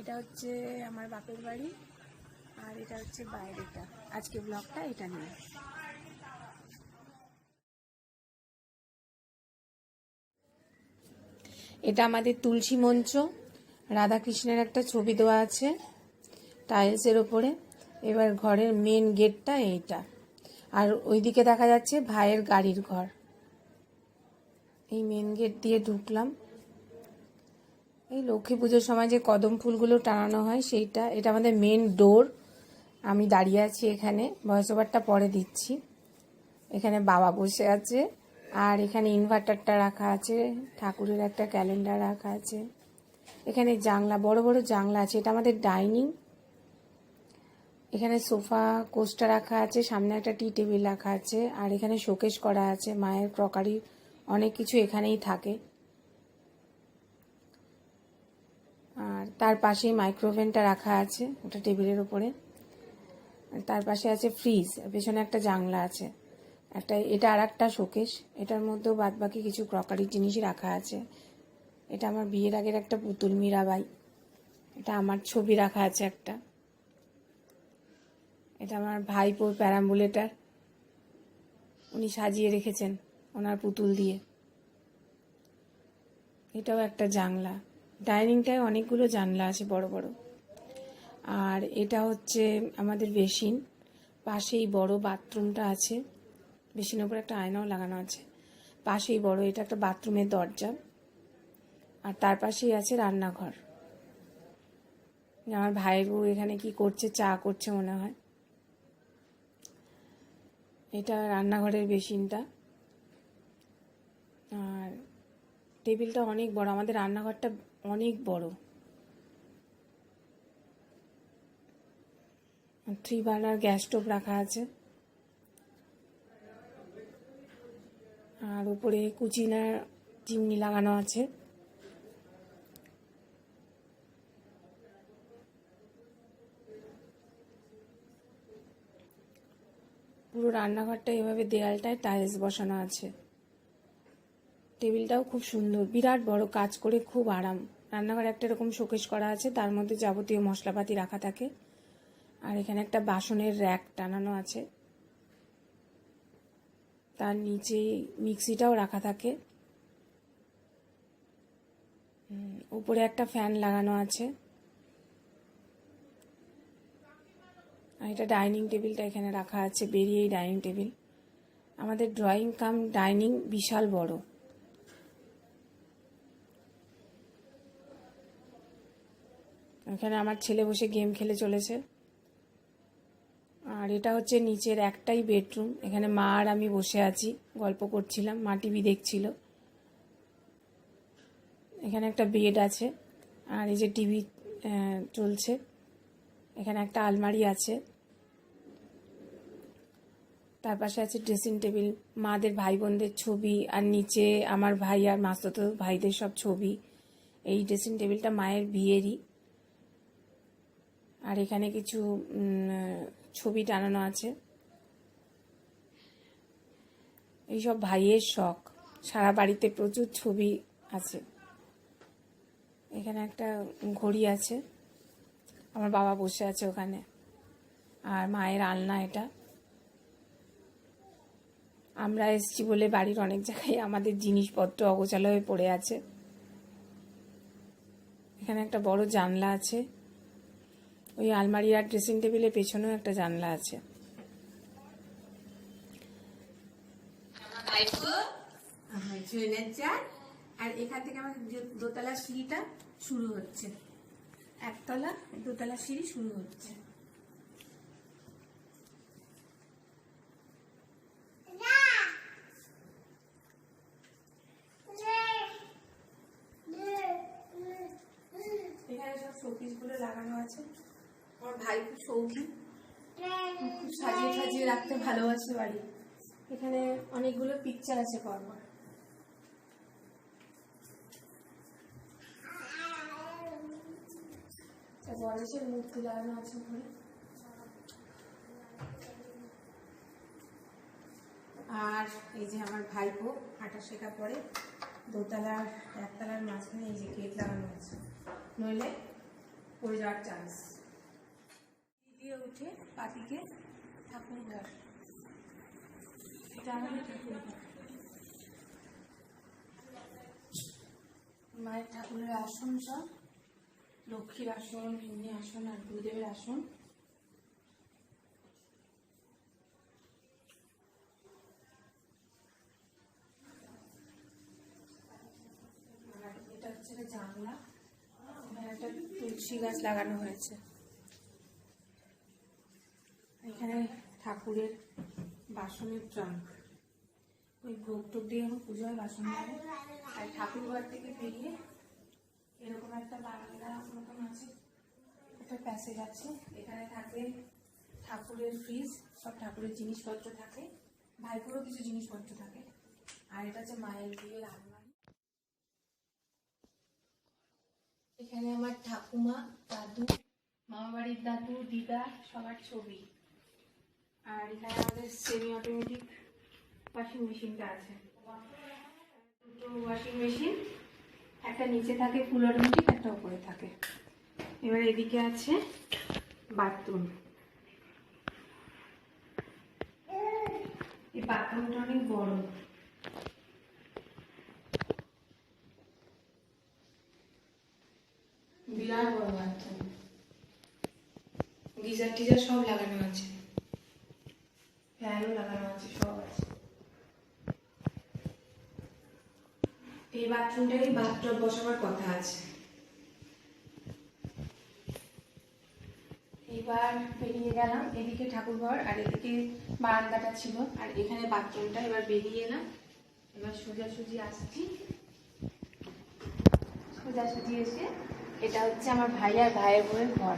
এটা হচ্ছে আমার বাপের বাড়ি আর এটা হচ্ছে বাইরেটা। আজকে ব্লগটা এটা নিয়ে। এটা আমাদের তুলসী মঞ্চ, রাধাকৃষ্ণের একটা ছবি দেওয়া আছে টাইলসের ওপরে। এবার ঘরের মেন গেটটা এইটা, আর ওইদিকে দেখা যাচ্ছে ভাইয়ের গাড়ির ঘর। এই মেন গেট দিয়ে ঢুকলাম। এই লক্ষ্মী পুজোর সময় যে কদম ফুলগুলো টানানো হয় সেইটা, এটা আমাদের মেন ডোর। আমি দাঁড়িয়ে আছি এখানে, ভয়েস ওভারটা পরে দিচ্ছি। এখানে বাবা বসে আছে, আর এখানে ইনভার্টারটা রাখা আছে, ঠাকুরের একটা ক্যালেন্ডার রাখা আছে। এখানে জানলা, বড় বড় জানলা আছে। এটা আমাদের ডাইনিং। এখানে সোফা কোস্টা রাখা আছে, সামনে একটা টি টেবিল রাখা আছে, আর এখানে শোকেস করা আছে। মায়ের ক্রকারি অনেক কিছু এখানেই থাকে। আর তার পাশেই মাইক্রোওভেনটা রাখা আছে, ওটা টেবিলের ওপরে। তার পাশে আছে ফ্রিজ, পেছনে একটা জানলা আছে একটা। এটা আর একটা শোকেস, এটার মধ্যেও বাদ বাকি কিছু ক্রকারি জিনিসই রাখা আছে। এটা আমার বিয়ের আগের একটা পুতুল মীরাবাই। এটা আমার ছবি রাখা আছে একটা। এটা আমার ভাইপোর প্যারাম্বুলেটার, উনি সাজিয়ে রেখেছেন ওনার পুতুল দিয়ে। এটাও একটা জানলা। ডাইনিংটায় অনেকগুলো জানলা আছে বড় বড়। আর এটা হচ্ছে আমাদের বেসিন, পাশেই বড় বাথরুমটা আছে। বেসিনের উপর একটা আয়নাও লাগানো আছে, পাশেই বড় এটা একটা বাথরুমের দরজা। আর তার পাশেই আছে রান্নাঘর। আমার ভাইয়ের বউ এখানে কি করছে, চা করছে মনে হয়। এটা রান্নাঘরের বেসিনটা। আর টেবিলটা অনেক বড়, আমাদের রান্নাঘরটা অনেক বড়। 3 বার্নার গ্যাস স্টোভ রাখা আছে। আর উপরে কুচিনার চিমনি লাগানো আছে। পুরো রান্নাঘরটা এভাবে দেয়ালটায় টাইলস বসানো আছে। টেবিলটাও খুব সুন্দর, বিরাট বড়, কাজ করে খুব আরাম। রান্নাঘরে একটা এরকম শোকেস করা আছে, তার মধ্যে যাবতীয় মশলাপাতি রাখা থাকে। আর এখানে একটা বাসনের র্যাক টানানো আছে, তার নিচে মিক্সিটাও রাখা থাকে। উপরে একটা ফ্যান লাগানো আছে। আর এটা ডাইনিং টেবিলটা এখানে রাখা আছে, বেরিয়েই ডাইনিং টেবিল। আমাদের ড্রয়িং কাম ডাইনিং বিশাল বড়। এখানে আমার ছেলে বসে গেম খেলে চলেছে। আর এটা হচ্ছে নিচের একটাই বেডরুম। এখানে মা আর আমি বসে আছি, গল্প করছিলাম, মা টিভি দেখছিল। এখানে একটা বেড আছে, আর এই যে টিভি চলছে। এখানে একটা আলমারি আছে, তার পাশে আছে ড্রেসিং টেবিল, মাদের ভাই বোনদের ছবি, আর নিচে আমার ভাই আর মাসতো ভাইদের সব ছবি। এই ড্রেসিং টেবিলটা মায়ের বিয়েরই। আর এখানে কিছু ছবি টানানো আছে। এইসব ভাইয়ের শখ, সারা বাড়িতে প্রচুর ছবি আছে। এখানে একটা ঘড়ি আছে, আমার বাবা বসে আছে ওখানে। আর মায়ের আলনা এটা। আমরা এসেছি বলে বাড়ির অনেক জায়গায় আমাদের জিনিসপত্র অগোছালো হয়ে পড়ে আছে। এখানে একটা বড় জানলা আছে, ওই আলমারি আর ড্রেসিং টেবিলের পেছনেও একটা জানলা আছে। আর এখান থেকে আমার দোতলা সিঁড়িটা শুরু হচ্ছে, একতলা দোতলা সিঁড়ি শুরু হচ্ছে। এখানে সব শোপিস গুলো লাগানো আছে। আমার ভাই খুব শৌখিন, খুব সাজিয়ে সাজিয়ে রাখতে ভালোবাসে বাড়ি। এখানে অনেকগুলো পিকচার আছে পরপর। গণেশের মূর্তি লাগানো আছে ওখানে। আর এই যে আমার ভাইপো হাঁটা শেখা পরে দোতলার একতলার মাঝখানে এই যে গেট লাগানো আছে, নইলে পড়ে যাওয়ার চান্স। দিয়ে উঠে পাতিকে ঠাকুর ঘর, এটা আমাদের ঠাকুর ঘর। মায়ের ঠাকুরের আসন, সব লক্ষ্মীর আসন, এমনি আসন আর গুরুদেবের আসন। আর এটা হচ্ছে জানলা, এখানে একটা তুলসী গাছ লাগানো হয়েছে। এখানে ঠাকুরের বাসনের ট্রাঙ্ক, ওই ভোগ টোক দিয়ে এখন পুজো হয়, বাসন লাগে। আর ঠাকুর ঘর থেকে বেরিয়ে এরকম একটা বারান্দা মতন আছে, একটা প্যাসেজ আছে। এখানে থাকে ঠাকুরের ফ্রিজ, সব ঠাকুরের জিনিসপত্র থাকে, ভাইপোরও কিছু জিনিসপত্র থাকে। আর এটা হচ্ছে মায়ের বিয়ের আলমারি। এখানে আমার ঠাকুমা, দাদু, মামা বাড়ির দাদু, দিদা, সবার ছবি। আর এখানে আমাদের সেমি অটোমেটিক ওয়াশিং মেশিনটা আছে, দুটো ওয়াশিং মেশিন, একটা নিচে থাকে ফুল অটোমেটিক, একটা উপরে থাকে। এবার এদিকে আছে বাথরুম। এই বাথরুমটা অনেক বড়, বিরাট বড় বাথরুম। গিজার টিজার সব লাগানো আছে, ফ্যানও লাগানো আছে, সব আছে। এই বাথরুমটাই বাথটব বসাবার কথা আছে। এবার বেরিয়ে গেলাম, এদিকে ঠাকুরঘর আর এদিকে বারান্দাটা ছিল, আর এখানে বাথরুমটা। এবার বেরিয়ে এলাম, এবার সোজাসুজি আসছি। সোজাসুজি এসে এটা হচ্ছে আমার ভাই আর ভাইয়ের বউয়ের ঘর।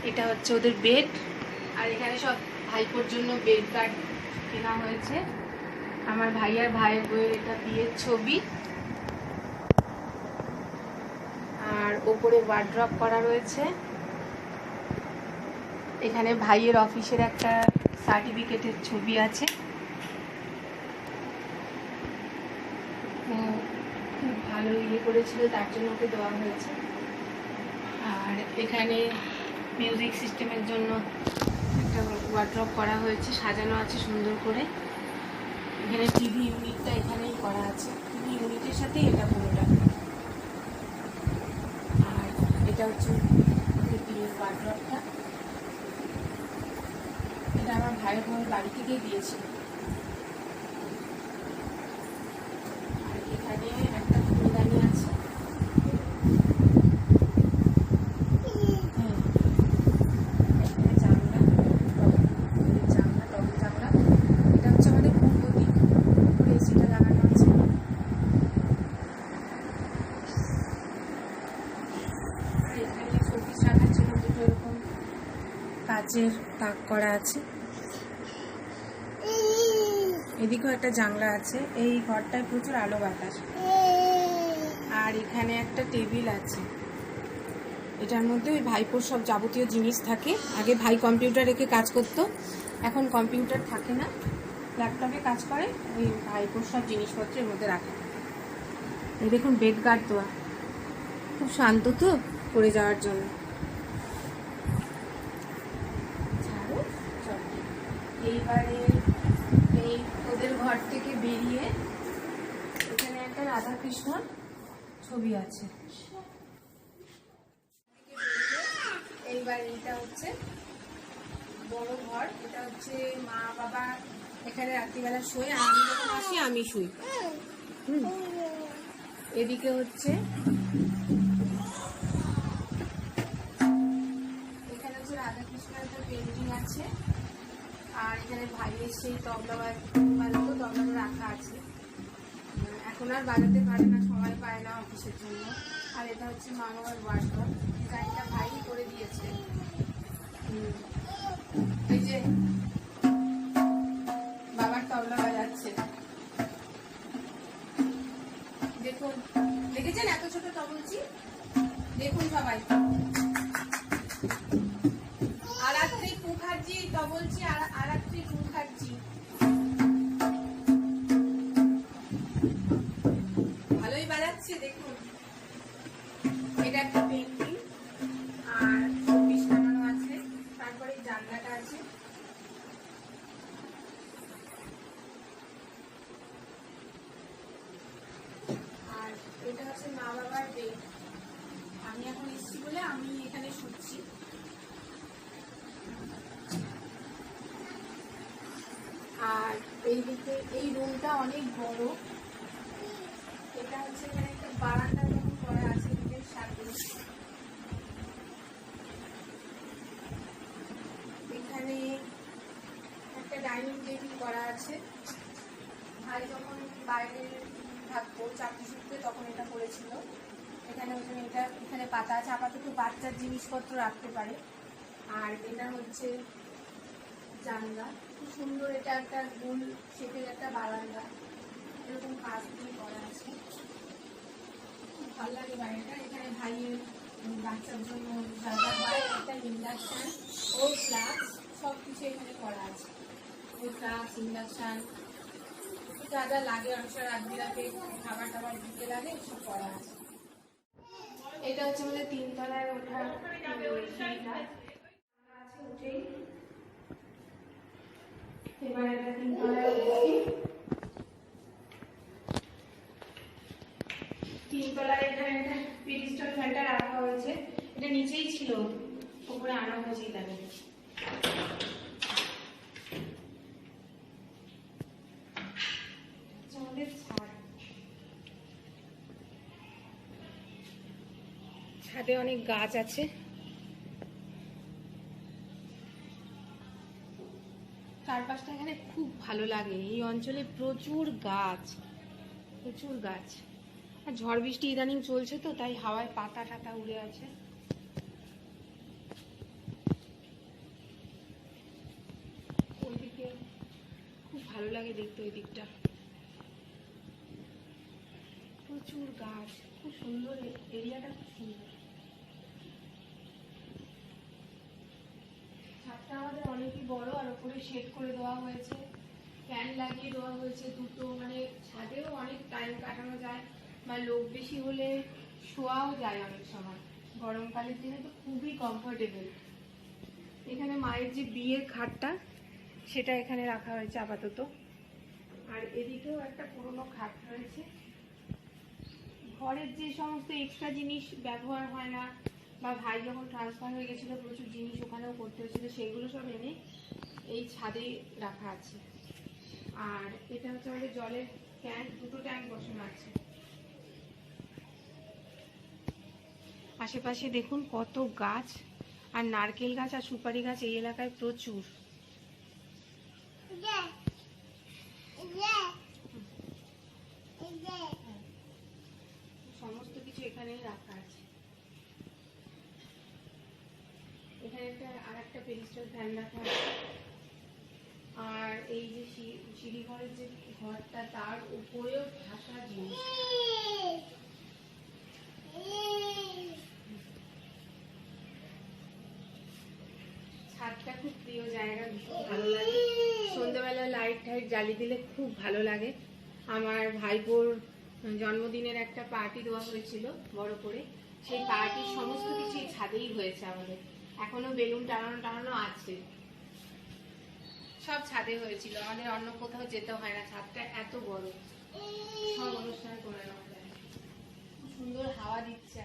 এটা হচ্ছে ওদের বেড, আর এখানে সব ভাইপোর জন্য বেড কার্ড কেনা হয়েছে। আমার ভাই আর ভাইয়ের বউয়ের এটা বিয়ের ছবি। আর ওপরে ওয়ার্ড্রপ করা রয়েছে। এখানে ভাইয়ের অফিসের একটা সার্টিফিকেটের ছবি আছে, খুব ভালো ইয়ে করেছিল, তার জন্য ওকে দেওয়া হয়েছে। আর এখানে মিউজিক সিস্টেমের জন্য একটা ওয়ার্ড্রপ করা হয়েছে, সাজানো আছে সুন্দর করে। এখানে টিভি ইউনিটটা এখানেই করা আছে, টিভি ইউনিটের সাথেই এটা পুরোটা। আর এটা হচ্ছে বিয়ের ওয়ার্ড্রপটা, এটা আমার ভাইয়ের বোনের বাড়ি থেকেই দিয়েছিল। আর এখানে একটা ফুলদানি আছে, কাচের তাক করা আছে। এদিকেও একটা জানলা আছে, এই ঘরটায় প্রচুর আলো বাতাস। আর এখানে একটা টেবিল আছে, এটার মধ্যে ওই ভাইপোর সব যাবতীয় জিনিস থাকে। আগে ভাই কম্পিউটার রেখে কাজ করতো, এখন কম্পিউটার থাকে না, ল্যাপটপে কাজ করে। ওই ভাইপোর সব জিনিসপত্রের মধ্যে রাখে। এই দেখুন বেড গার্ড দেওয়া, খুব শান্ত তো পড়ে যাওয়ার জন্য। এইবারে এই ওদের ঘর থেকে বেরিয়ে এখানে একটা রাধাকৃষ্ণ ছবি আছে। এইবার এটা হচ্ছে বড় ঘর, এটা হচ্ছে মা বাবা এখানে রাত্রিবেলা শোয়, আর আমি যখন আসি আমি শুই। এদিকে হচ্ছে এখানে হচ্ছে রাধাকৃষ্ণের একটা পেন্টিং আছে। আর এখানে ভাইয়ের সেই তবলা বাজাতো, তবলাটা রাখা আছে। এখন আর বাজাতে পারে না, সময় পায় না অফিসের জন্য। আর এটা হচ্ছে মা বাবার ওয়ার্ডরোব, ডিজাইনটা ভাই করে দিয়েছে। এই যে বাবার তবলা বাজাচ্ছে, দেখুন, দেখেছেন এত ছোট তবলচি? দেখুন সবাই, আরাত্রিক মুখার্জি তবলচি, আরাত্রিক মুখার্জি। ভালোই বাজাচ্ছে দেখুন। মা বাবার বেড। আমি এখন এসেছি বলে আমি এখানে শুচ্ছি। আর এইদিকে এই রুমটা অনেক বড়। এটা হচ্ছে এখানে একটা বারান্দা যখন করা আছে রুমের সাথে। এখানে একটা ডাইনিং টেবিল করা আছে। ভাই যখন বাইরে থাকতো চাকরি সূত্রে তখন এটা করেছিল। এখানে এখানে পাতা আছে, আপাতত বাচ্চার জিনিসপত্র রাখতে পারে। আর এটা হচ্ছে জানলা, খুব সুন্দর। এটা একটা গোল শেপের একটা বারান্দা, এরকম কাজ দিয়ে করা আছে, খুব ভালো লাগে বাড়িটা। এখানে ভাইয়ের বাচ্চার জন্য যা যা হয়, একটা ইন্ডাকশান ও ফ্লাক্স সব কিছু এখানে করা আছে। ওই ফ্লাক্স, ইন্ডাকশান যা যা লাগে, অনেকটা রাত বিরাতে খাবার টাবার দিতে লাগে, সব করা আছে। এটা হচ্ছে আমাদের 3 তলায় ওঠার সিঁড়িটা আছে, উঠেই এবার এটা 3 তলায় উঠছি। 3 তলায় এখানে একটা পিরিস্টল ফ্যানটা রাখা হয়েছে, এটা নিচেই ছিল, উপরে আনা হয়েছে এখানে। আমাদের ছাদে অনেক গাছ আছে। চারপাশটা এখানে খুব ভালো লাগে। এই অঞ্চলে প্রচুর গাছ, প্রচুর গাছ। আর ঝড় বৃষ্টি ইদানিং চলছে তো, তাই হাওয়ায় পাতা টাতা উড়ে আছে। ওইদিকে খুব ভালো লাগে দেখতে, ওই দিকটা প্রচুর গাছ, খুব সুন্দর এরিয়াটা, খুব সুন্দর। ছাদটা আমাদের অনেকই বড়, আর ওপরে শেড করে দেওয়া হয়েছে, ফ্যান লাগিয়ে দেওয়া হয়েছে দুটো। মানে ছাদেও অনেক টাইম কাটানো যায়, বা লোক বেশি হলে শোয়াও যায় অনেক সময়। গরমকালের দিনে তো খুবই কমফোর্টেবল। এখানে মায়ের যে বিয়ের খাটটা, সেটা এখানে রাখা হয়েছে আপাতত। আর এদিকেও একটা পুরোনো খাট রয়েছে। ঘরের যে সমস্ত এক্সট্রা জিনিস ব্যবহার হয় না, বা ভাই যখন ট্রান্সফার হয়ে গেছিলো প্রচুর জিনিস ওখানেও করতে হয়েছিল, সেগুলো সব এনে এই ছাদে রাখা আছে। আর এটা হচ্ছে আমাদের জলের ট্যাঙ্ক, দুটো ট্যাঙ্ক বসানো আছে। আশেপাশে দেখুন কত গাছ, আর নারকেল গাছ আর সুপারি গাছ এই এলাকায় প্রচুর। সমস্ত কিছু এখানেই রাখা আছে। এখানে আর একটা পেরিস্টাল ফ্যান রাখা আছে। আর এই যে সিঁড়ি ঘরের যে ঘরটা, তার উপরেও ঠাসা জিনিস। ছাদটা খুব প্রিয় জায়গা, ভীষণ ভালো লাগে। সন্ধ্যেবেলা লাইট টাইট জ্বালিয়ে দিলে খুব ভালো লাগে। আমার ভাইপোর জন্মদিনের একটা পার্টি দেওয়া হয়েছিল বড় করে, সেই পার্টির সমস্ত কিছু এই ছাদেই হয়েছে আমাদের। এখনো বেলুন টানানো আছে, সব ছাদে হয়েছিল। আমাদের অন্য কোথাও যেতে হয় না, ছাদটা এত বড়, সব অনুষ্ঠান করে নেওয়া যায়। খুব সুন্দর হাওয়া দিচ্ছে।